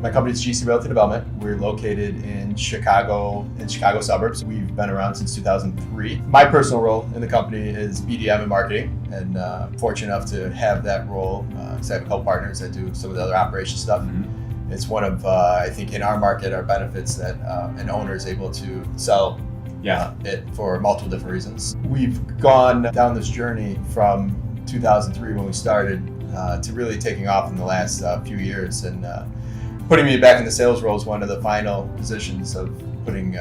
My company is GC Realty Development. We're located in Chicago suburbs. We've been around since 2003. My personal role in the company is BDM and marketing, and I'm fortunate enough to have that role because I have a couple partners that do some of the other operation stuff. Mm-hmm. It's one of, I think in our market, our benefits that an owner is able to sell it for multiple different reasons. We've gone down this journey from 2003 when we started to really taking off in the last few years, and putting me back in the sales role is one of the final positions of putting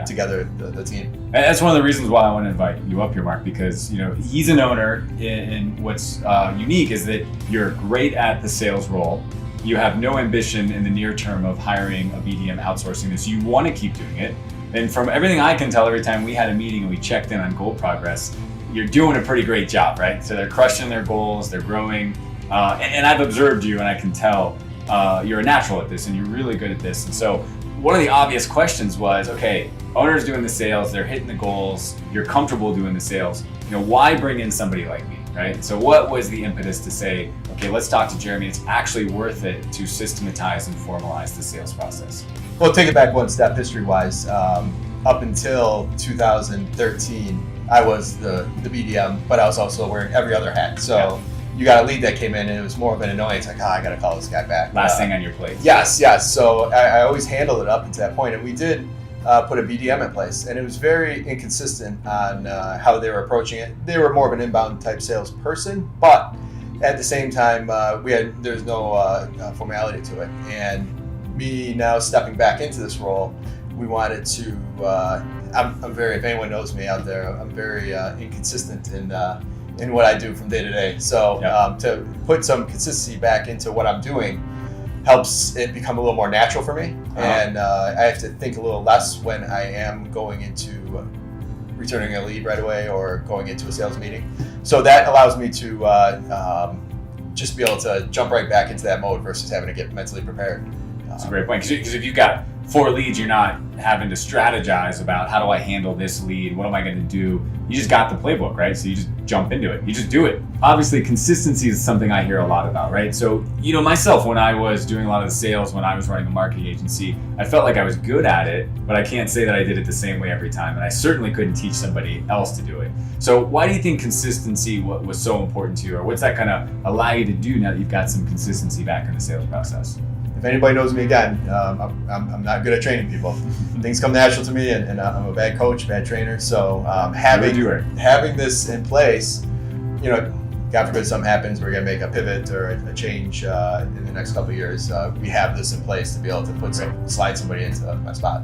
together the team. And that's one of the reasons why I want to invite you up here, Mark, because he's an owner, and what's unique is that you're great at the sales role. You have no ambition in the near term of hiring a BDM, outsourcing this. You want to keep doing it. And from everything I can tell, every time we had a meeting and we checked in on goal progress, you're doing a pretty great job, right? So they're crushing their goals, they're growing. And I've observed you, and I can tell you're a natural at this and you're really good at this. And so one of the obvious questions was, okay, owner's doing the sales, they're hitting the goals, you're comfortable doing the sales. Why bring in somebody like me, right? So what was the impetus to say, okay, let's talk to Jeremy. It's actually worth it to systematize and formalize the sales process. Well, take it back one step history-wise. Up until 2013, I was the BDM, but I was also wearing every other hat. So you got a lead that came in and it was more of an annoyance, like, I got to call this guy back. Last thing on your plate. Yes. So I always handled it up until that point, and we did put a BDM in place, and it was very inconsistent on how they were approaching it. They were more of an inbound type salesperson, but at the same time, there's no formality to it. And me now stepping back into this role, we wanted to, I'm very, if anyone knows me out there, I'm very inconsistent in what I do from day to day. So to put some consistency back into what I'm doing helps it become a little more natural for me. And I have to think a little less when I am going into returning a lead right away or going into a sales meeting. So that allows me to just be able to jump right back into that mode versus having to get mentally prepared. That's a great point, because if you've got 4 leads, you're not having to strategize about how do I handle this lead, what am I going to do? You just got the playbook, right? So you just jump into it, you just do it. Obviously, consistency is something I hear a lot about, right? So, myself, when I was doing a lot of the sales, when I was running a marketing agency, I felt like I was good at it, but I can't say that I did it the same way every time, and I certainly couldn't teach somebody else to do it. So why do you think consistency was so important to you, or what's that kind of allow you to do now that you've got some consistency back in the sales process? If anybody knows me again, I'm not good at training people. Things come natural to me, and I'm a bad coach, bad trainer. So having this in place, God forbid something happens, we're gonna make a pivot or a change in the next couple of years. We have this in place to be able to slide somebody into my spot.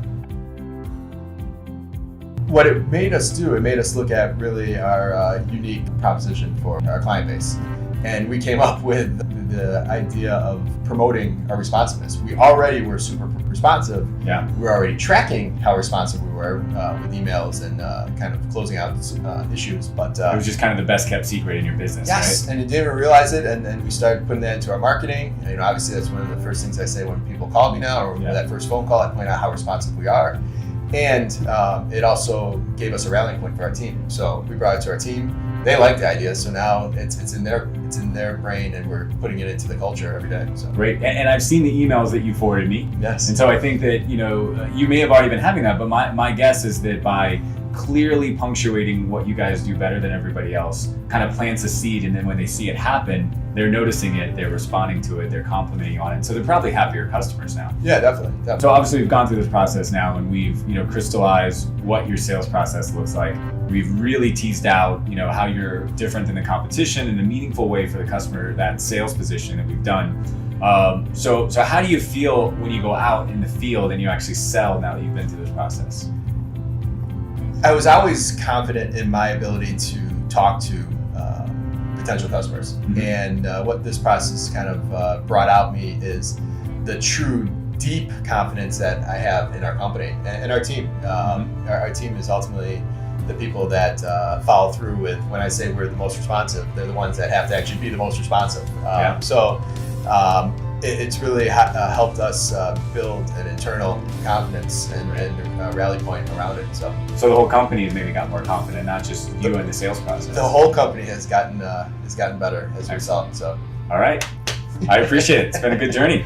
What it made us do, it made us look at really our unique proposition for our client base. And we came up with the idea of promoting our responsiveness. We already were super responsive. Yeah. We were already tracking how responsive we were with emails and kind of closing out issues. But it was just kind of the best kept secret in your business, yes, right? And you didn't even realize it. And then we started putting that into our marketing. And, obviously that's one of the first things I say when people call me now, or that first phone call, I point out how responsive we are. And it also gave us a rallying point for our team. So we brought it to our team. They like the idea, so now it's in their brain, and we're putting it into the culture every day. So great. And I've seen the emails that you forwarded me. Yes. And so I think that you may have already been having that, but my guess is that by clearly punctuating what you guys do better than everybody else, kind of plants a seed, and then when they see it happen, they're noticing it, they're responding to it, they're complimenting on it. So they're probably happier customers now. Yeah, definitely. So obviously we've gone through this process now, and we've crystallized what your sales process looks like. We've really teased out how you're different than the competition in a meaningful way for the customer, that sales position that we've done. So how do you feel when you go out in the field and you actually sell now that you've been through this process? I was always confident in my ability to talk to potential customers. Mm-hmm. And what this process kind of brought out me is the true deep confidence that I have in our company and our team. Our team is ultimately the people that follow through with, when I say we're the most responsive, they're the ones that have to actually be the most responsive. So it's really helped us build an internal confidence and rally point around it. So the whole company has maybe got more confident, not just you in the sales process. The whole company has gotten better as a result. So all right, I appreciate it. It's been a good journey.